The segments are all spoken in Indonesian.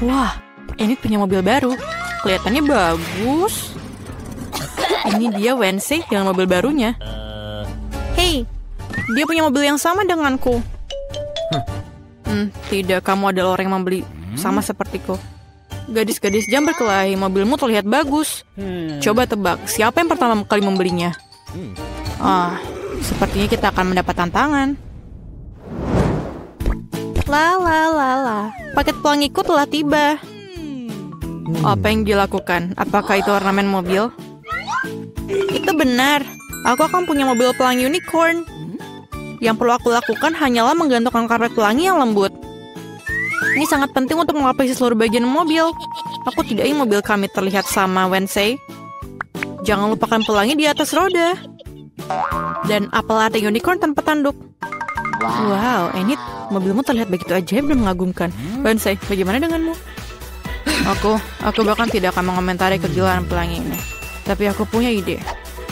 Wah, ini punya mobil baru. Kelihatannya bagus. Ini dia Wednesday dengan mobil barunya. Hey, dia punya mobil yang sama denganku. Tidak, kamu adalah orang yang membeli sama sepertiku. Gadis-gadis jam berkelahi, mobilmu terlihat bagus. Coba tebak, siapa yang pertama kali membelinya? Sepertinya kita akan mendapat tantangan. Paket pelangiku telah tiba. Apa yang dilakukan? Apakah itu ornamen mobil? Itu benar. Aku akan punya mobil pelangi unicorn. Yang perlu aku lakukan hanyalah menggantungkan karpet pelangi yang lembut. Ini sangat penting untuk melapisi seluruh bagian mobil. Aku tidak ingin mobil kami terlihat sama Wednesday. Jangan lupakan pelangi di atas roda. Dan apel latte unicorn tanpa tanduk. Wow, Enid, mobilmu terlihat begitu ajaib dan mengagumkan. Wednesday, bagaimana denganmu? Aku bahkan tidak akan mengomentari kegilaan pelangi ini. Tapi aku punya ide.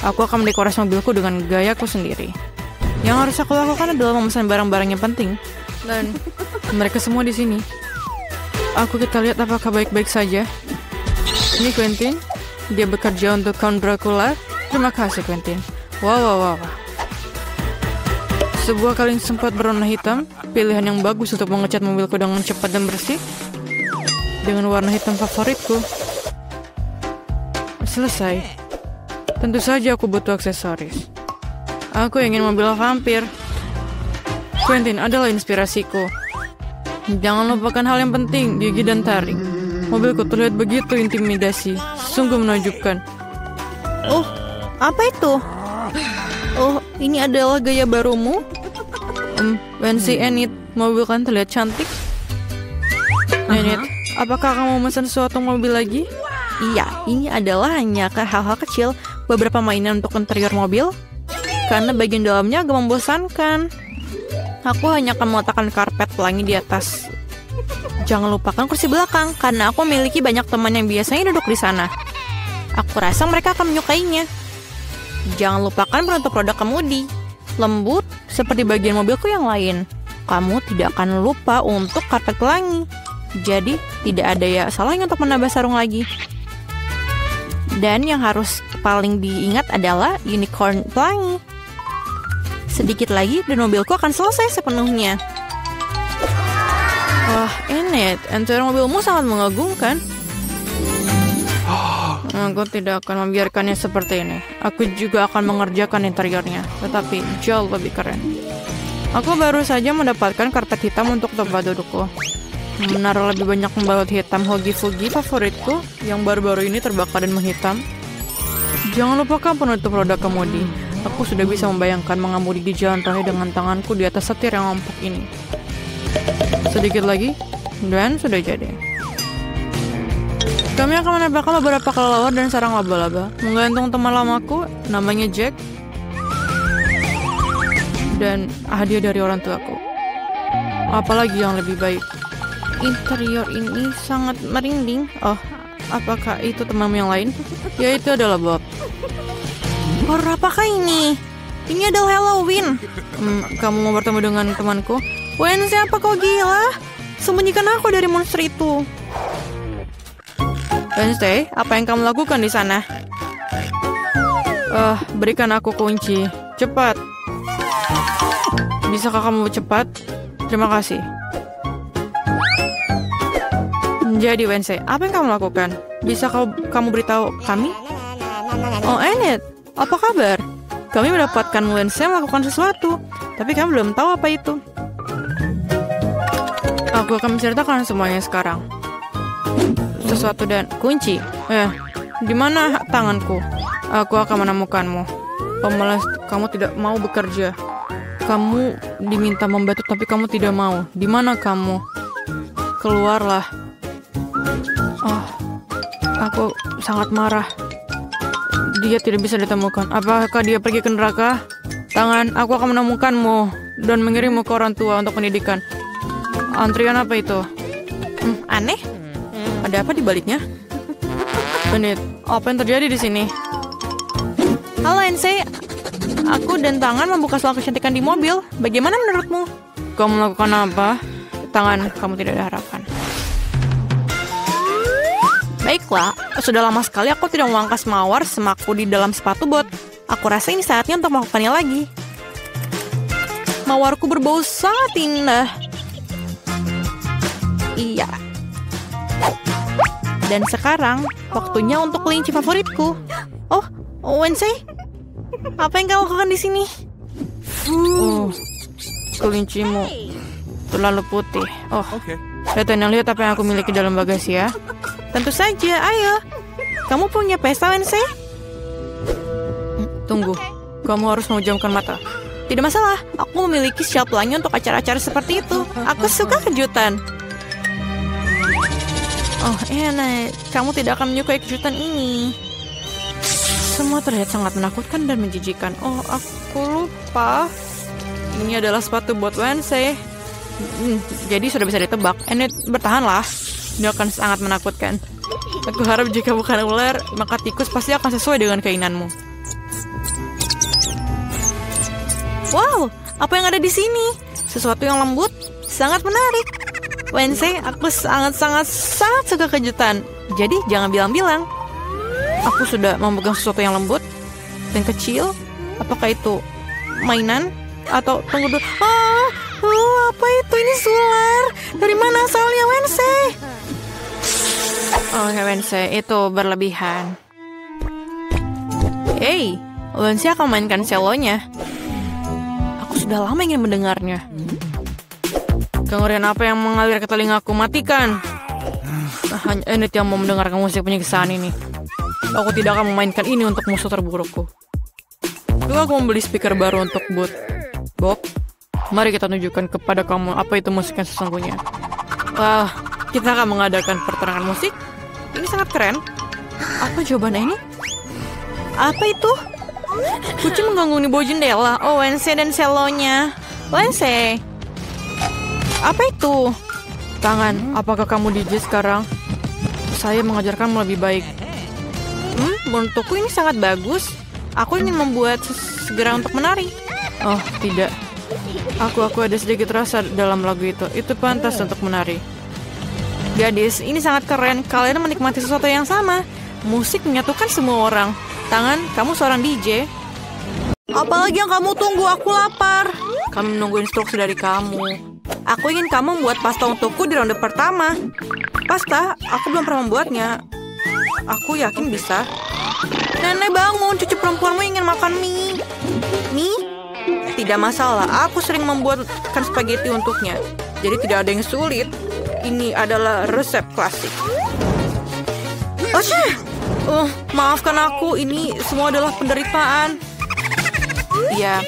Aku akan mendekorasi mobilku dengan gayaku sendiri. Yang harus aku lakukan adalah memesan barang-barang yang penting. Dan mereka semua di sini. Kita lihat apakah baik-baik saja. Ini Quentin. Dia bekerja untuk Count Dracula. Terima kasih, Quentin. Wow. Sebuah kaleng sempat berwarna hitam. Pilihan yang bagus untuk mengecat mobilku dengan cepat dan bersih. Dengan warna hitam favoritku. Selesai. Tentu saja aku butuh aksesoris. Aku ingin mobil vampir. Quentin adalah inspirasiku. Jangan lupakan hal yang penting, gigi dan taring. Mobilku terlihat begitu intimidasi. Sungguh menakjubkan. Apa itu? Ini adalah gaya barumu? Wednesday, Enid, mobil kan terlihat cantik. Enid, apakah kamu memesan suatu mobil lagi? Iya, ini adalah hanya hal-hal kecil, beberapa mainan untuk interior mobil, karena bagian dalamnya agak membosankan. Aku hanya akan meletakkan karpet pelangi di atas. Jangan lupakan kursi belakang, karena aku memiliki banyak teman yang biasanya duduk di sana. Aku rasa mereka akan menyukainya. Jangan lupakan penutup roda kemudi, lembut seperti bagian mobilku yang lain. Kamu tidak akan lupa untuk karpet pelangi. Jadi, tidak ada ya salahnya untuk menambah sarung lagi. Dan yang harus paling diingat adalah unicorn pelangi. Sedikit lagi dan mobilku akan selesai sepenuhnya. Wah, Enid, interior mobilmu sangat mengagumkan. Aku tidak akan membiarkannya seperti ini. Aku juga akan mengerjakan interiornya, tetapi jauh lebih keren. Aku baru saja mendapatkan karpet hitam untuk tempat dudukku. Menaruh lebih banyak pembalut hitam hogi-fugi favoritku yang baru-baru ini terbakar dan menghitam. Jangan lupakan penutup roda kemudi. Aku sudah bisa membayangkan mengemudi di jalan raya dengan tanganku di atas setir yang empuk ini. Sedikit lagi, dan sudah jadi. Kami akan menambahkan beberapa kelelawar dan sarang laba-laba. Menggantung teman lamaku, namanya Jack. Dan hadiah dari orang tuaku. Apalagi yang lebih baik. Interior ini sangat merinding. Apakah itu temanmu yang lain? Ya, itu adalah Bob. Apakah ini? Ini adalah Halloween. Kamu mau bertemu dengan temanku? Wednesday, apa kau gila? Sembunyikan aku dari monster itu. Wednesday, apa yang kamu lakukan di sana? Berikan aku kunci. Cepat. Bisakah kamu cepat? Terima kasih. Jadi Wednesday, apa yang kamu lakukan? Bisa kamu beritahu kami? Enid, apa kabar? Kami mendapatkan Wednesday melakukan sesuatu, tapi kami belum tahu apa itu. Aku akan menceritakan semuanya sekarang. Sesuatu dan kunci. Di mana tanganku? Aku akan menemukanmu. Pemalas, kamu tidak mau bekerja. Kamu diminta membantu, tapi kamu tidak mau. Di mana kamu? Keluarlah. Aku sangat marah. Dia tidak bisa ditemukan. Apakah dia pergi ke neraka? Tangan, aku akan menemukanmu dan mengirimmu ke orang tua untuk pendidikan. Antrian apa itu? Aneh. Ada apa di baliknya? Menit, apa yang terjadi di sini? Halo Ensei, aku dan Tangan membuka soal kecantikan di mobil. Bagaimana menurutmu? Kamu melakukan apa? Tangan, kamu tidak ada harapan. Baiklah, sudah lama sekali aku tidak memangkas mawar semaku di dalam sepatu bot. Aku rasa ini saatnya untuk melakukannya lagi. Mawarku berbau sangat indah. Iya. Dan sekarang, waktunya untuk kelinci favoritku. Oh, Wednesday? Apa yang kau lakukan di sini? Oh, kelincimu terlalu putih. Oh, lihat apa yang aku miliki dalam bagasi ya. Tentu saja, ayo. Kamu punya pesta, Wednesday? Tunggu, kamu harus memejamkan mata. Tidak masalah, aku memiliki shelf lainnya untuk acara-acara seperti itu. Aku suka kejutan. Oh, enak. Kamu tidak akan menyukai kejutan ini. Semua terlihat sangat menakutkan dan menjijikan. Oh, aku lupa. Ini adalah sepatu buat Wednesday. Jadi sudah bisa ditebak. Enid, bertahanlah. Ini akan sangat menakutkan. Aku harap jika bukan ular, maka tikus pasti akan sesuai dengan keinginanmu. Wow, apa yang ada di sini? Sesuatu yang lembut, sangat menarik. Wednesday, aku sangat suka kejutan. Jadi jangan bilang-bilang. Aku sudah memegang sesuatu yang lembut dan kecil. Apakah itu mainan? Atau tunggu dulu. Apa itu? Ini sular. Dari mana asalnya, Wednesday? Oh, Wednesday, itu berlebihan. Hey, Wednesday akan mainkan selonya. Aku sudah lama ingin mendengarnya. Kengerian apa yang mengalir ke telingaku? Matikan. Hanya Enid yang mau mendengarkan musik penyiksaan ini. Aku tidak akan memainkan ini untuk musuh terburukku. Lalu aku membeli speaker baru untuk Bob. Mari kita tunjukkan kepada kamu apa itu musik yang sesungguhnya. Wah, kita akan mengadakan pertarungan musik. Ini sangat keren. Apa jawabannya ini? Apa itu? Kucing mengganggu di bawah jendela. Oh, Wednesday dan selonya. Wednesday. Apa itu? Tangan, apakah kamu DJ sekarang? Saya mengajarkanmu lebih baik. Menurutku ini sangat bagus. Aku ingin membuat segera untuk menari. Oh, tidak. Aku ada sedikit rasa dalam lagu itu. Itu pantas untuk menari. Gadis, ini sangat keren. Kalian menikmati sesuatu yang sama. Musik menyatukan semua orang. Tangan, kamu seorang DJ. Apalagi yang kamu tunggu? Aku lapar. Kami menunggu instruksi dari kamu. Aku ingin kamu membuat pasta untukku di ronde pertama. Pasta? Aku belum pernah membuatnya. Aku yakin bisa. Nenek bangun, cucu perempuanmu ingin makan mie. Mie? Tidak masalah, aku sering membuatkan spaghetti untuknya. Jadi tidak ada yang sulit. Ini adalah resep klasik. Maafkan aku, ini semua adalah penderitaan. Ya,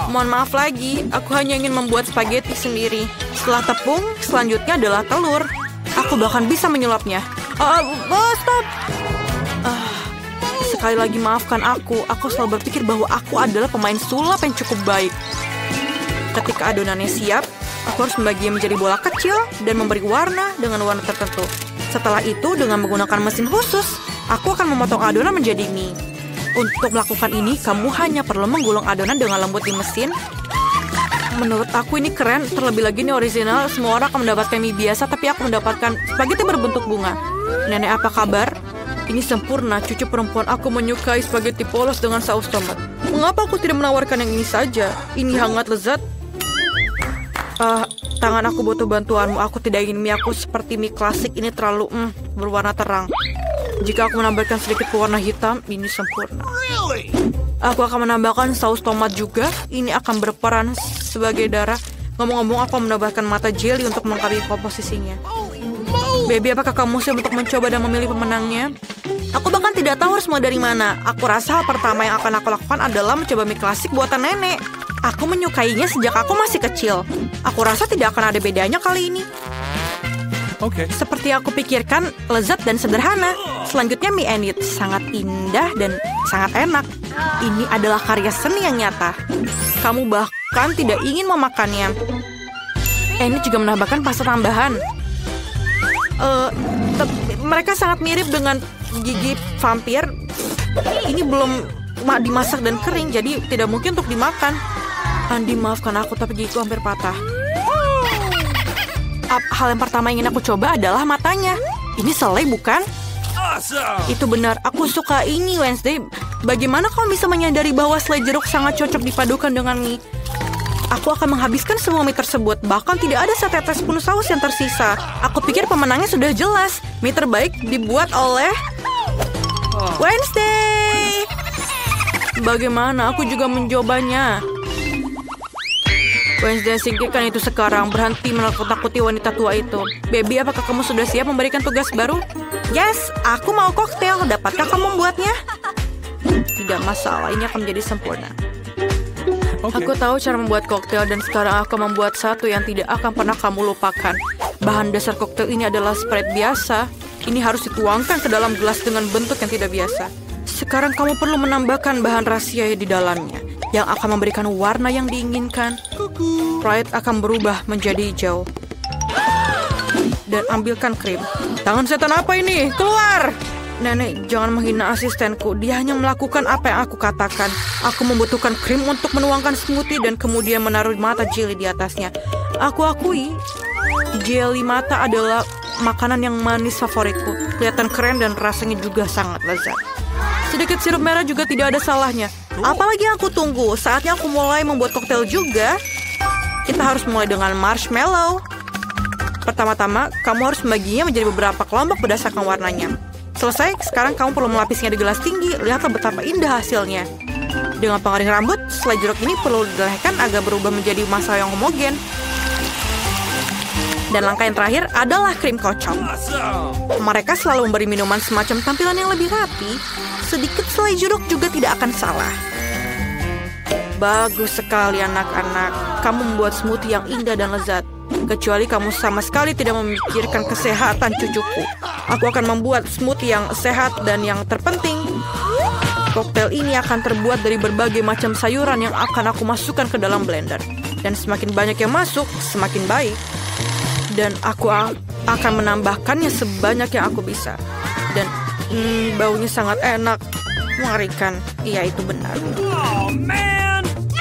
mohon maaf lagi. Aku hanya ingin membuat spaghetti sendiri. Setelah tepung, selanjutnya adalah telur. Aku bahkan bisa menyulapnya. Stop. Sekali lagi maafkan aku. Aku selalu berpikir bahwa aku adalah pemain sulap yang cukup baik. Ketika adonannya siap, aku harus membaginya menjadi bola kecil dan memberi warna dengan warna tertentu. Setelah itu, dengan menggunakan mesin khusus, aku akan memotong adonan menjadi mie. Untuk melakukan ini, kamu hanya perlu menggulung adonan dengan lembut di mesin. Menurut aku ini keren, terlebih lagi ini original. Semua orang akan mendapatkan mie biasa, tapi aku mendapatkan spaghetti berbentuk bunga. Nenek, apa kabar? Ini sempurna, cucu perempuan aku menyukai spaghetti polos dengan saus tomat. Mengapa aku tidak menawarkan yang ini saja? Ini hangat lezat. Tangan aku butuh bantuanmu. Aku tidak ingin mie aku seperti mie klasik. Ini terlalu berwarna terang. Jika aku menambahkan sedikit pewarna hitam, ini sempurna. Aku akan menambahkan saus tomat juga. Ini akan berperan sebagai darah. Ngomong-ngomong, aku menambahkan mata jelly untuk melengkapi komposisinya. Baby, apakah kamu siap untuk mencoba dan memilih pemenangnya? Aku bahkan tidak tahu harus mulai dari mana. Aku rasa hal pertama yang akan aku lakukan adalah mencoba mie klasik buatan nenek. Aku menyukainya sejak aku masih kecil. Aku rasa tidak akan ada bedanya kali ini. Seperti aku pikirkan, lezat dan sederhana. Selanjutnya mie Enid. Sangat indah dan sangat enak. Ini adalah karya seni yang nyata. Kamu bahkan tidak ingin memakannya. Enid juga menambahkan pasta tambahan. Mereka sangat mirip dengan gigi vampir. Ini belum dimasak dan kering, jadi tidak mungkin untuk dimakan. Andi, maafkan aku, tapi gigiku hampir patah. Hal yang pertama yang ingin aku coba adalah matanya. Ini selai, bukan? Itu benar, aku suka ini, Wednesday. Bagaimana kau bisa menyadari bahwa selai jeruk sangat cocok dipadukan dengan mie? Aku akan menghabiskan semua mie tersebut. Bahkan tidak ada setetes pun saus yang tersisa. Aku pikir pemenangnya sudah jelas. Mie terbaik dibuat oleh Wednesday. Bagaimana? Aku juga mencobanya. Wednesday, singkirkan itu sekarang. Berhenti menakut-nakuti wanita tua itu. Baby, apakah kamu sudah siap memberikan tugas baru? Yes, aku mau koktail. Dapatkah kamu membuatnya? Tidak masalah, ini akan menjadi sempurna. Aku tahu cara membuat koktail dan sekarang aku membuat satu yang tidak akan pernah kamu lupakan. Bahan dasar koktail ini adalah Sprite biasa. Ini harus dituangkan ke dalam gelas dengan bentuk yang tidak biasa. Sekarang kamu perlu menambahkan bahan rahasia di dalamnya yang akan memberikan warna yang diinginkan. Sprite akan berubah menjadi hijau. Dan ambilkan krim. Tangan setan apa ini? Keluar! Nenek, jangan menghina asistenku. Dia hanya melakukan apa yang aku katakan. Aku membutuhkan krim untuk menuangkan smoothie dan kemudian menaruh mata jelly di atasnya. Aku akui, jelly mata adalah makanan yang manis favoritku. Kelihatan keren dan rasanya juga sangat lezat. Sedikit sirup merah juga tidak ada salahnya. Apalagi yang aku tunggu? Saatnya aku mulai membuat koktail juga. Kita harus mulai dengan marshmallow. Pertama-tama, kamu harus membaginya menjadi beberapa kelompok berdasarkan warnanya. Selesai, sekarang kamu perlu melapisnya di gelas tinggi. Lihatlah betapa indah hasilnya. Dengan pengering rambut, selai jeruk ini perlu dilelehkan agar berubah menjadi massa yang homogen. Dan langkah yang terakhir adalah krim kocok. Mereka selalu memberi minuman semacam tampilan yang lebih rapi. Sedikit selai jeruk juga tidak akan salah. Bagus sekali anak-anak. Kamu membuat smoothie yang indah dan lezat. Kecuali kamu sama sekali tidak memikirkan kesehatan cucuku. Aku akan membuat smoothie yang sehat dan yang terpenting, koktail ini akan terbuat dari berbagai macam sayuran yang akan aku masukkan ke dalam blender. Dan semakin banyak yang masuk, semakin baik. Dan aku akan menambahkannya sebanyak yang aku bisa. Dan baunya sangat enak. Mengerikan. Iya, itu benar.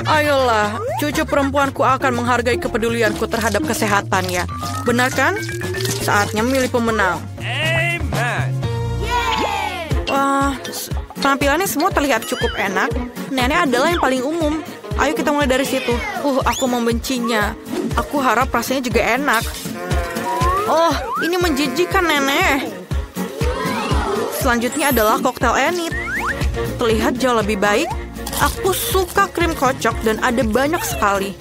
Ayolah, cucu perempuanku akan menghargai kepedulianku terhadap kesehatannya. Benar kan? Saatnya memilih pemenang. Wah, penampilannya semua terlihat cukup enak. Nenek adalah yang paling umum. Ayo kita mulai dari situ. Aku membencinya. Aku harap rasanya juga enak. Oh, ini menjijikan, Nenek. Selanjutnya adalah koktail Enid. Terlihat jauh lebih baik. Aku suka krim kocok dan ada banyak sekali.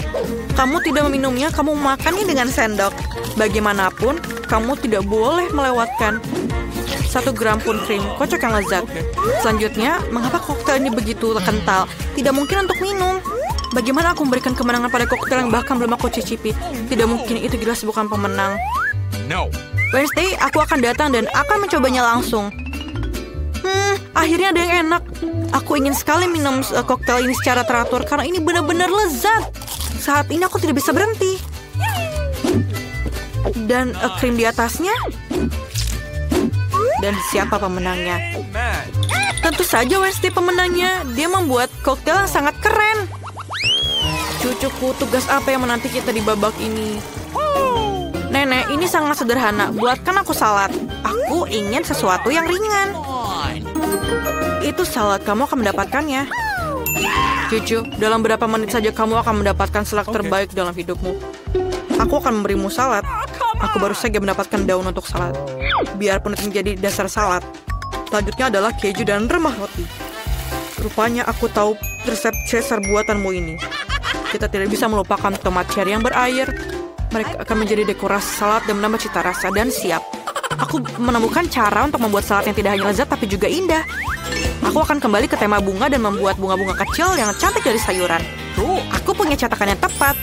Kamu tidak meminumnya, kamu makannya dengan sendok. Bagaimanapun, kamu tidak boleh melewatkan 1 gram pun krim kocok yang lezat. Selanjutnya, mengapa koktail ini begitu kental? Tidak mungkin untuk minum. Bagaimana aku memberikan kemenangan pada koktail yang bahkan belum aku cicipi? Tidak mungkin, itu jelas bukan pemenang. Wednesday, aku akan datang dan akan mencobanya langsung. Akhirnya ada yang enak. Aku ingin sekali minum koktail ini secara teratur karena ini benar-benar lezat. Saat ini aku tidak bisa berhenti. Dan krim di atasnya. Dan siapa pemenangnya? Tentu saja Wednesday pemenangnya. Dia membuat koktail yang sangat keren. Cucuku, tugas apa yang menanti kita di babak ini? Nenek, ini sangat sederhana. Buatkan aku salad. Aku ingin sesuatu yang ringan. Itu salad, kamu akan mendapatkannya. Cucu, dalam berapa menit saja kamu akan mendapatkan salad terbaik dalam hidupmu. Aku akan memberimu salad. Aku baru saja mendapatkan daun untuk salad. Biarpun itu menjadi dasar salad. Selanjutnya adalah keju dan remah roti. Rupanya aku tahu resep Caesar buatanmu ini. Kita tidak bisa melupakan tomat cherry yang berair. Mereka akan menjadi dekorasi salad dan menambah cita rasa. Dan siap. Aku menemukan cara untuk membuat salad yang tidak hanya lezat tapi juga indah. Aku akan kembali ke tema bunga dan membuat bunga-bunga kecil yang cantik dari sayuran. Aku punya cetakan yang tepat.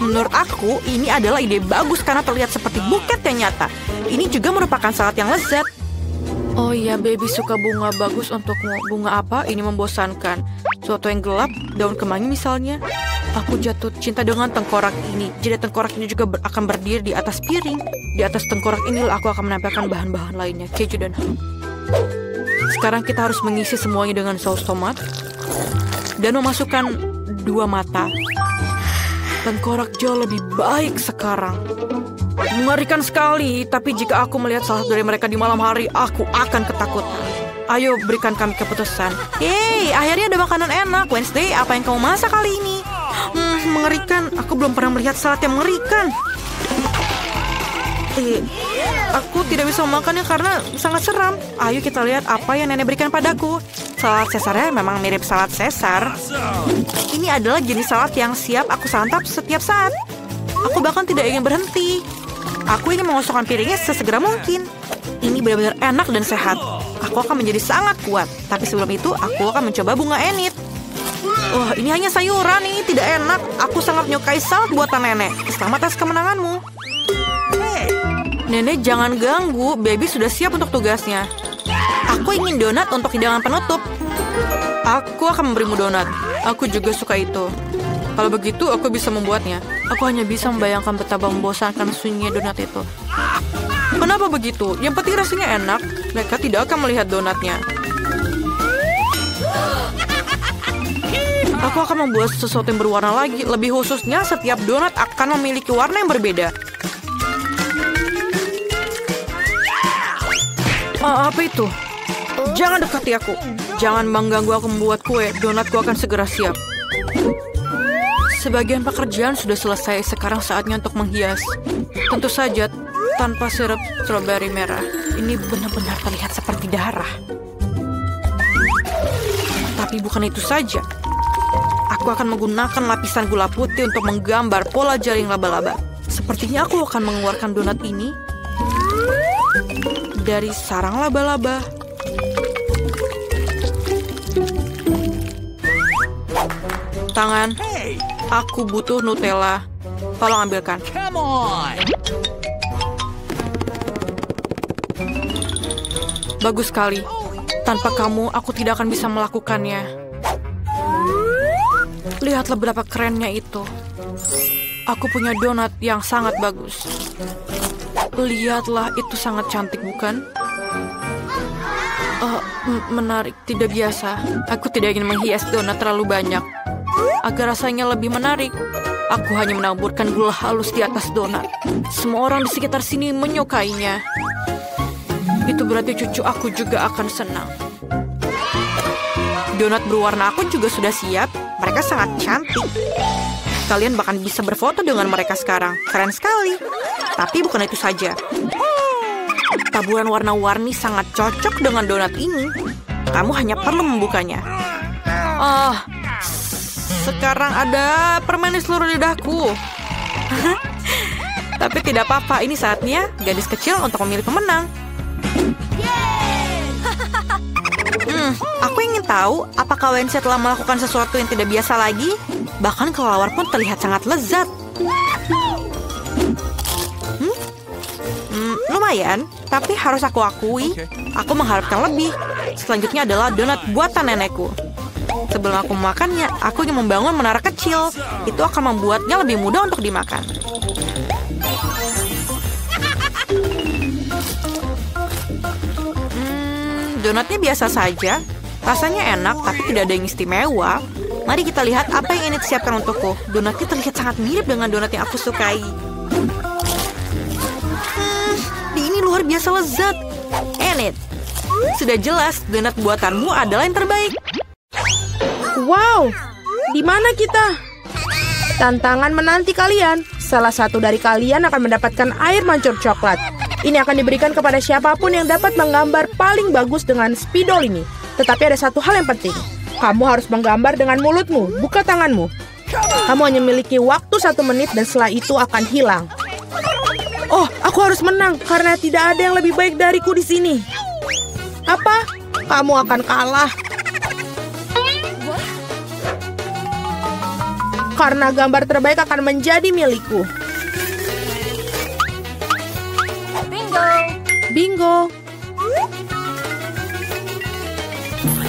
Menurut aku, ini adalah ide bagus karena terlihat seperti buket yang nyata. Ini juga merupakan salad yang lezat. Oh iya, baby suka bunga, bagus untukmu. Bunga apa? Ini membosankan. Suatu yang gelap, daun kemangi misalnya. Aku jatuh cinta dengan tengkorak ini. Jadi tengkorak ini juga akan berdiri di atas piring. Di atas tengkorak ini aku akan menampilkan bahan-bahan lainnya, keju dan ham. Sekarang kita harus mengisi semuanya dengan saus tomat. Dan memasukkan 2 mata. Tengkorak jauh lebih baik sekarang. Mengerikan sekali, tapi jika aku melihat salah satu dari mereka di malam hari, aku akan ketakutan. Ayo, berikan kami keputusan. Yeay, akhirnya ada makanan enak. Wednesday, apa yang kamu masak kali ini? Mengerikan. Aku belum pernah melihat salad yang mengerikan. Aku tidak bisa memakannya karena sangat seram. Ayo kita lihat apa yang nenek berikan padaku. Salad Caesarnya memang mirip salad Caesar. Ini adalah jenis salad yang siap aku santap setiap saat. Aku bahkan tidak ingin berhenti. Aku ingin mengosongkan piringnya sesegera mungkin. Ini benar-benar enak dan sehat. Aku akan menjadi sangat kuat. Tapi sebelum itu, aku akan mencoba bunga enit. Wah, ini hanya sayuran, ini tidak enak. Aku sangat menyukai salad buatan nenek. Selamat atas kemenanganmu. Nenek, jangan ganggu. Baby sudah siap untuk tugasnya. Aku ingin donat untuk hidangan penutup. Aku akan memberimu donat. Aku juga suka itu. Kalau begitu, aku bisa membuatnya. Aku hanya bisa membayangkan betapa membosankan sunyinya donat itu. Kenapa begitu? Yang penting rasanya enak. Mereka tidak akan melihat donatnya. Aku akan membuat sesuatu yang berwarna lagi. Lebih khususnya, setiap donat akan memiliki warna yang berbeda. Apa itu? Jangan dekati aku. Jangan mengganggu aku membuat kue. Donatku akan segera siap. Sebagian pekerjaan sudah selesai. Sekarang saatnya untuk menghias. Tentu saja tanpa sirup stroberi merah. Ini benar-benar terlihat seperti darah. Tapi bukan itu saja. Aku akan menggunakan lapisan gula putih untuk menggambar pola jaring laba-laba. Sepertinya aku akan mengeluarkan donat ini dari sarang laba-laba. Tangan, aku butuh Nutella. Tolong ambilkan. Bagus sekali. Tanpa kamu, aku tidak akan bisa melakukannya. Lihatlah berapa kerennya itu. Aku punya donat yang sangat bagus. Lihatlah, itu sangat cantik, bukan? Menarik, tidak biasa. Aku tidak ingin menghias donat terlalu banyak. Agar rasanya lebih menarik, aku hanya menaburkan gula halus di atas donat. Semua orang di sekitar sini menyukainya. Itu berarti cucu aku juga akan senang. Donat berwarna aku juga sudah siap. Mereka sangat cantik. Kalian bahkan bisa berfoto dengan mereka sekarang. Keren sekali. Tapi bukan itu saja. Taburan warna-warni sangat cocok dengan donat ini. Kamu hanya perlu membukanya. Sekarang ada permen di seluruh lidahku. Tapi tidak apa-apa. Ini saatnya gadis kecil untuk memilih pemenang. Aku ingin tahu apakah Wednesday telah melakukan sesuatu yang tidak biasa lagi. Bahkan kelelawar pun terlihat sangat lezat. Lumayan, tapi harus aku akui, aku mengharapkan lebih. Selanjutnya adalah donat buatan nenekku. Sebelum aku memakannya, aku ingin membangun menara kecil. Itu akan membuatnya lebih mudah untuk dimakan. Donatnya biasa saja. Rasanya enak, tapi tidak ada yang istimewa. Mari kita lihat apa yang ini disiapkan untukku. Donatnya terlihat sangat mirip dengan donat yang aku sukai. Ini luar biasa lezat. Enid, sudah jelas donat buatanmu adalah yang terbaik. Wow, di mana kita? Tantangan menanti kalian. Salah satu dari kalian akan mendapatkan air mancur coklat. Ini akan diberikan kepada siapapun yang dapat menggambar paling bagus dengan spidol ini. Tetapi ada satu hal yang penting. Kamu harus menggambar dengan mulutmu, bukan tanganmu. Kamu hanya memiliki waktu 1 menit dan setelah itu akan hilang. Oh, aku harus menang karena tidak ada yang lebih baik dariku di sini. Apa? Kamu akan kalah. Karena gambar terbaik akan menjadi milikku. Bingo.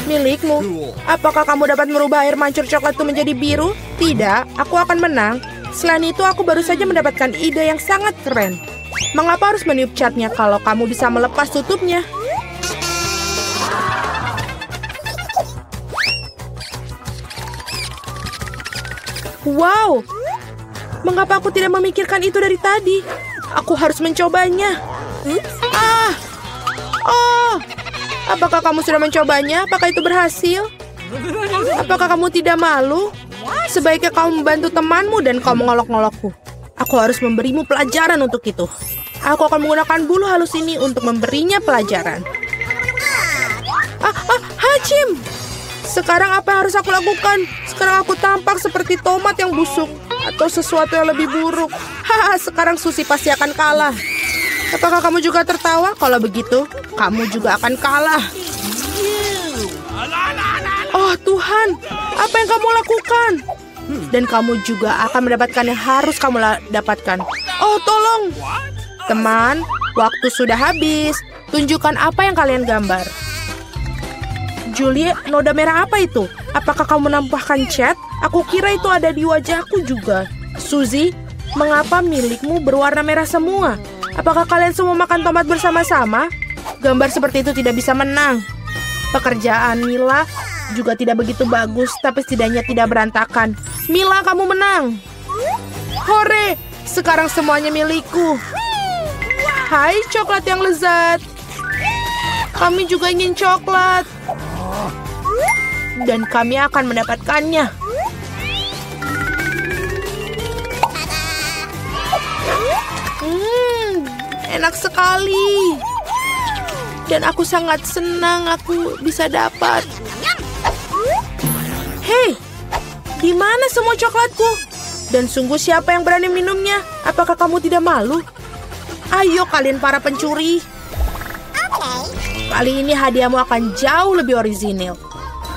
Milikmu. Apakah kamu dapat merubah air mancur coklat itu menjadi biru? Tidak, aku akan menang. Selain itu, aku baru saja mendapatkan ide yang sangat keren. Mengapa harus meniup catnya kalau kamu bisa melepas tutupnya? Wow! Mengapa aku tidak memikirkan itu dari tadi? Aku harus mencobanya. Oh, apakah kamu sudah mencobanya? Apakah itu berhasil? Apakah kamu tidak malu? Sebaiknya kamu membantu temanmu dan kamu mengolok-ngolokku. Aku harus memberimu pelajaran untuk itu. Aku akan menggunakan bulu halus ini untuk memberinya pelajaran. Hachim! Sekarang apa yang harus aku lakukan? Sekarang aku tampak seperti tomat yang busuk. Atau sesuatu yang lebih buruk. Sekarang Suzy pasti akan kalah. Apakah kamu juga tertawa? Kalau begitu, kamu juga akan kalah. Oh Tuhan, apa yang kamu lakukan? Dan kamu juga akan mendapatkan yang harus kamu dapatkan. Oh tolong. Teman, waktu sudah habis. Tunjukkan apa yang kalian gambar. Julie, noda merah apa itu? Apakah kamu menambahkan cat? Aku kira itu ada di wajahku juga. Suzy, mengapa milikmu berwarna merah semua? Apakah kalian semua makan tomat bersama-sama? Gambar seperti itu tidak bisa menang. Pekerjaan Mila juga tidak begitu bagus, tapi setidaknya tidak berantakan. Mila, kamu menang. Hore, sekarang semuanya milikku. Hai, coklat yang lezat. Kami juga ingin coklat. Dan kami akan mendapatkannya. Enak sekali. Dan aku sangat senang aku bisa dapat. Hei, di mana semua coklatku? Dan sungguh siapa yang berani minumnya? Apakah kamu tidak malu? Ayo kalian para pencuri. Kali ini hadiahmu akan jauh lebih orisinil.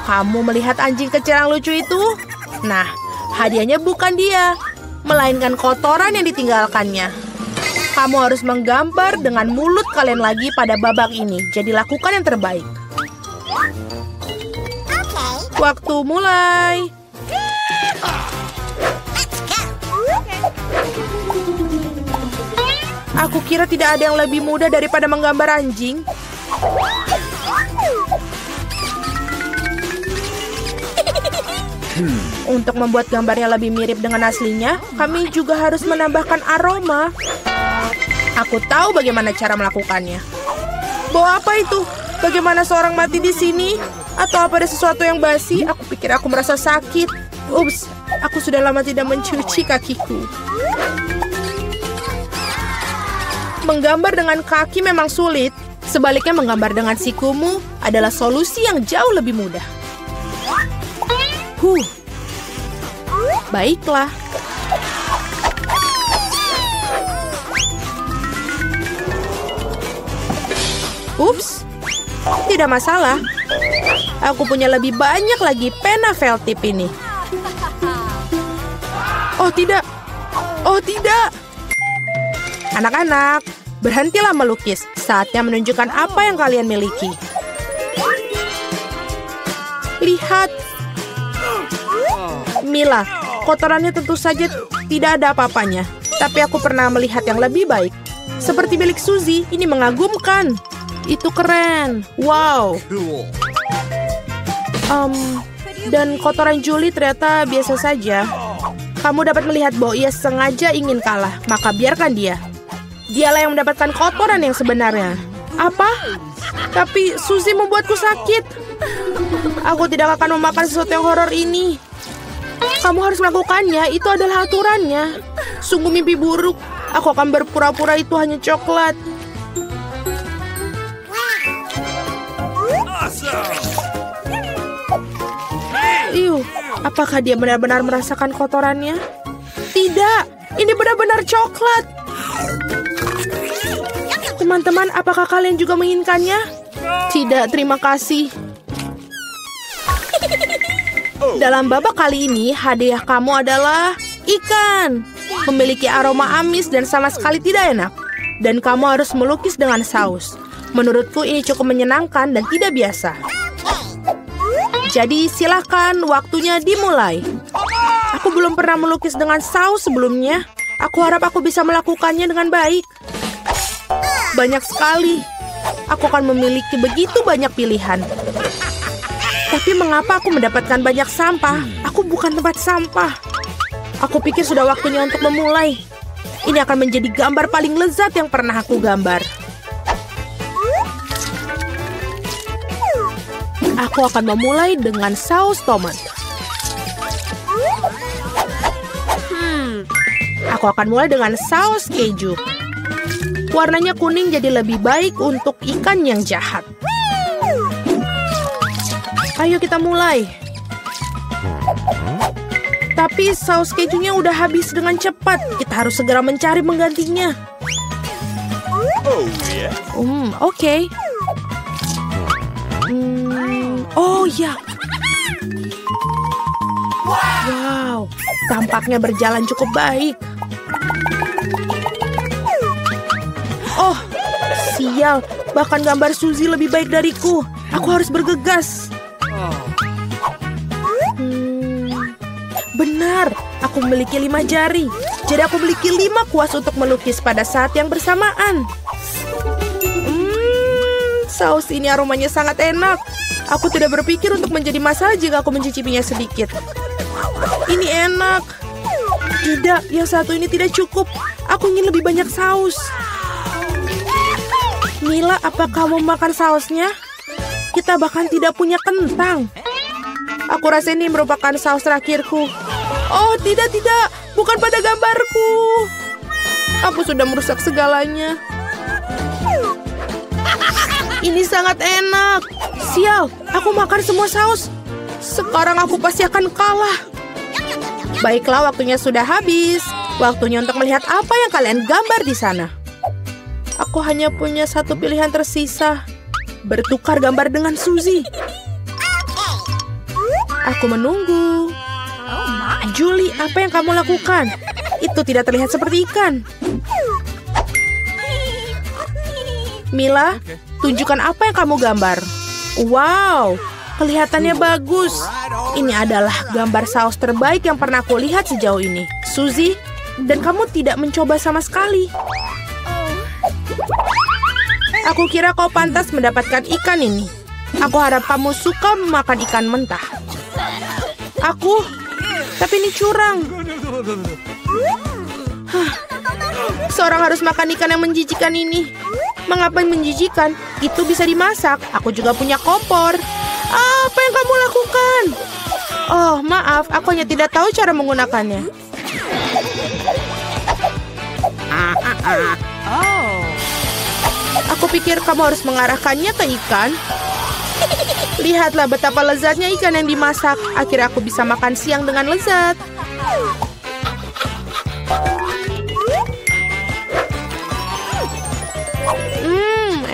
Kamu melihat anjing kecil yang lucu itu? Nah, hadiahnya bukan dia, melainkan kotoran yang ditinggalkannya. Kamu harus menggambar dengan mulut kalian lagi pada babak ini. Jadi lakukan yang terbaik. Waktu mulai. Aku kira tidak ada yang lebih mudah daripada menggambar anjing. Untuk membuat gambarnya lebih mirip dengan aslinya, kami juga harus menambahkan aroma. Aku tahu bagaimana cara melakukannya. Bau apa itu? Bagaimana seorang mati di sini? Atau apa ada sesuatu yang basi? Aku pikir aku merasa sakit. Ups, aku sudah lama tidak mencuci kakiku. Menggambar dengan kaki memang sulit. Sebaliknya menggambar dengan sikumu adalah solusi yang jauh lebih mudah. Baiklah. Ups, tidak masalah. Aku punya lebih banyak lagi pena felt tip ini. Oh tidak. Oh tidak. Anak-anak, berhentilah melukis. Saatnya menunjukkan apa yang kalian miliki. Lihat. Mila, kotorannya tentu saja tidak ada apa-apanya. Tapi aku pernah melihat yang lebih baik. Seperti milik Suzy, ini mengagumkan. Itu keren. Wow. Dan kotoran Julie ternyata biasa saja. Kamu dapat melihat bahwa ia sengaja ingin kalah. Maka biarkan dia. Dialah yang mendapatkan kotoran yang sebenarnya. Apa? Tapi Suzy membuatku sakit. Aku tidak akan memakan sesuatu yang horor ini. Kamu harus melakukannya. Itu adalah aturannya. Sungguh mimpi buruk. Aku akan berpura-pura itu hanya coklat. Apakah dia benar-benar merasakan kotorannya? Tidak, ini benar-benar coklat. Teman-teman, apakah kalian juga menginginkannya? Tidak, terima kasih. Dalam babak kali ini, hadiah kamu adalah ikan. Memiliki aroma amis dan sama sekali tidak enak. Dan kamu harus melukis dengan saus. Menurutku ini cukup menyenangkan dan tidak biasa. Jadi silakan, waktunya dimulai. Aku belum pernah melukis dengan saus sebelumnya. Aku harap aku bisa melakukannya dengan baik. Banyak sekali. Aku akan memiliki begitu banyak pilihan. Tapi mengapa aku mendapatkan banyak sampah? Aku bukan tempat sampah. Aku pikir sudah waktunya untuk memulai. Ini akan menjadi gambar paling lezat yang pernah aku gambar. Aku akan memulai dengan saus tomat. Aku akan mulai dengan saus keju. Warnanya kuning jadi lebih baik untuk ikan yang jahat. Ayo kita mulai. Tapi saus kejunya udah habis dengan cepat. Kita harus segera mencari penggantinya. Oke. Oh ya. Wow, tampaknya berjalan cukup baik. Oh, sial. Bahkan gambar Suzy lebih baik dariku. Aku harus bergegas. Benar, aku memiliki 5 jari. Jadi aku memiliki 5 kuas untuk melukis pada saat yang bersamaan. Saus ini aromanya sangat enak. Aku tidak berpikir untuk menjadi masalah jika aku mencicipinya sedikit. Ini enak. Tidak, yang satu ini tidak cukup. Aku ingin lebih banyak saus. Mila, apa kamu makan sausnya? Kita bahkan tidak punya kentang. Aku rasa ini merupakan saus terakhirku. Oh, tidak. Bukan pada gambarku. Aku sudah merusak segalanya. Ini sangat enak. Sial, aku makan semua saus. Sekarang aku pasti akan kalah. Baiklah, waktunya sudah habis. Waktunya untuk melihat apa yang kalian gambar di sana. Aku hanya punya satu pilihan tersisa. Bertukar gambar dengan Suzy. Aku menunggu. Julie, apa yang kamu lakukan? Itu tidak terlihat seperti ikan. Mila, tunjukkan apa yang kamu gambar. Wow, kelihatannya bagus. Ini adalah gambar saus terbaik yang pernah aku lihat sejauh ini. Suzy, dan kamu tidak mencoba sama sekali. Aku kira kau pantas mendapatkan ikan ini. Aku harap kamu suka makan ikan mentah. Tapi ini curang. Seorang harus makan ikan yang menjijikan ini. Mengapa menjijikan? Itu bisa dimasak. Aku juga punya kompor. Apa yang kamu lakukan? Oh, maaf. Aku hanya tidak tahu cara menggunakannya. Aku pikir kamu harus mengarahkannya ke ikan. Lihatlah betapa lezatnya ikan yang dimasak. Akhirnya aku bisa makan siang dengan lezat.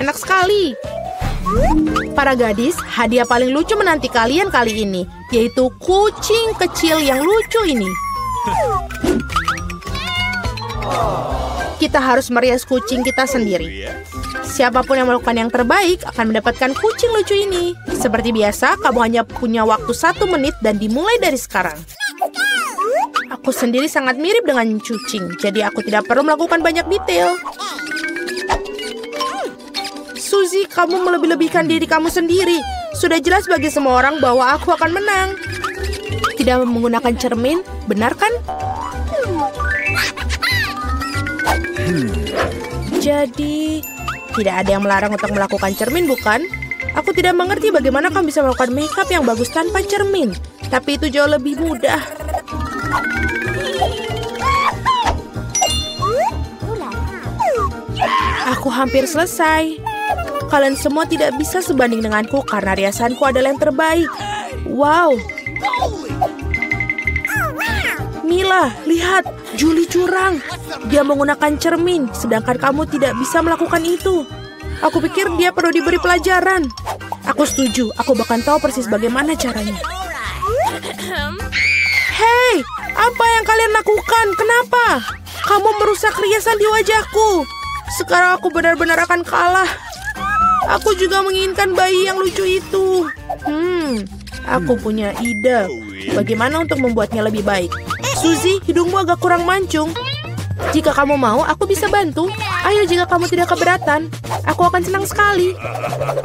Enak sekali. Para gadis, hadiah paling lucu menanti kalian kali ini, yaitu kucing kecil yang lucu ini. Kita harus merias kucing kita sendiri. Siapapun yang melakukan yang terbaik akan mendapatkan kucing lucu ini. Seperti biasa, kamu hanya punya waktu 1 menit dan dimulai dari sekarang. Aku sendiri sangat mirip dengan kucing, jadi aku tidak perlu melakukan banyak detail. Suzy, kamu melebih-lebihkan diri kamu sendiri. Sudah jelas bagi semua orang bahwa aku akan menang. Tidak menggunakan cermin, benar kan? Jadi, tidak ada yang melarang untuk melakukan cermin, bukan? Aku tidak mengerti bagaimana kamu bisa melakukan makeup yang bagus tanpa cermin. Tapi itu jauh lebih mudah. Aku hampir selesai. Kalian semua tidak bisa sebanding denganku karena riasanku adalah yang terbaik. Wow. Mila, lihat. Julie curang. Dia menggunakan cermin, sedangkan kamu tidak bisa melakukan itu. Aku pikir dia perlu diberi pelajaran. Aku setuju. Aku bahkan tahu persis bagaimana caranya. Hei, apa yang kalian lakukan? Kenapa? Kamu merusak riasan di wajahku. Sekarang aku benar-benar akan kalah. Aku juga menginginkan bayi yang lucu itu. Aku punya ide. Bagaimana untuk membuatnya lebih baik? Suzy, hidungmu agak kurang mancung. Jika kamu mau, aku bisa bantu. Ayo, jika kamu tidak keberatan, aku akan senang sekali.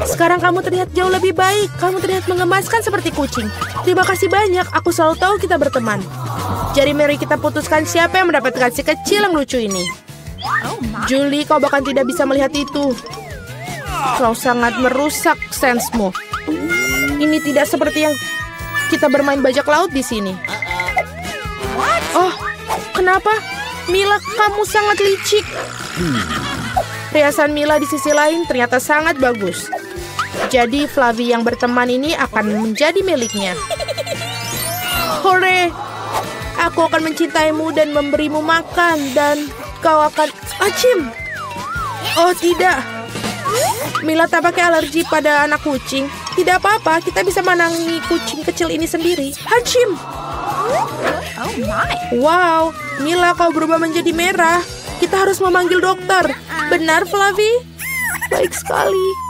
Sekarang kamu terlihat jauh lebih baik. Kamu terlihat mengemaskan seperti kucing. Terima kasih banyak. Aku selalu tahu kita berteman. Jadi mari kita putuskan siapa yang mendapatkan si kecil yang lucu ini. Julie, kau bahkan tidak bisa melihat itu. Kau sangat merusak sensemu. Ini tidak seperti yang kita bermain bajak laut di sini. Oh, kenapa? Mila, kamu sangat licik. Perhiasan Mila di sisi lain ternyata sangat bagus. Jadi Flavie yang berteman ini akan menjadi miliknya. Hore! Aku akan mencintaimu dan memberimu makan dan kau akan... Acim! Oh tidak! Mila tampaknya alergi pada anak kucing. Tidak apa-apa, kita bisa menangani kucing kecil ini sendiri. Hacim! Wow, Mila kau berubah menjadi merah. Kita harus memanggil dokter. Benar, Flavie? Baik sekali.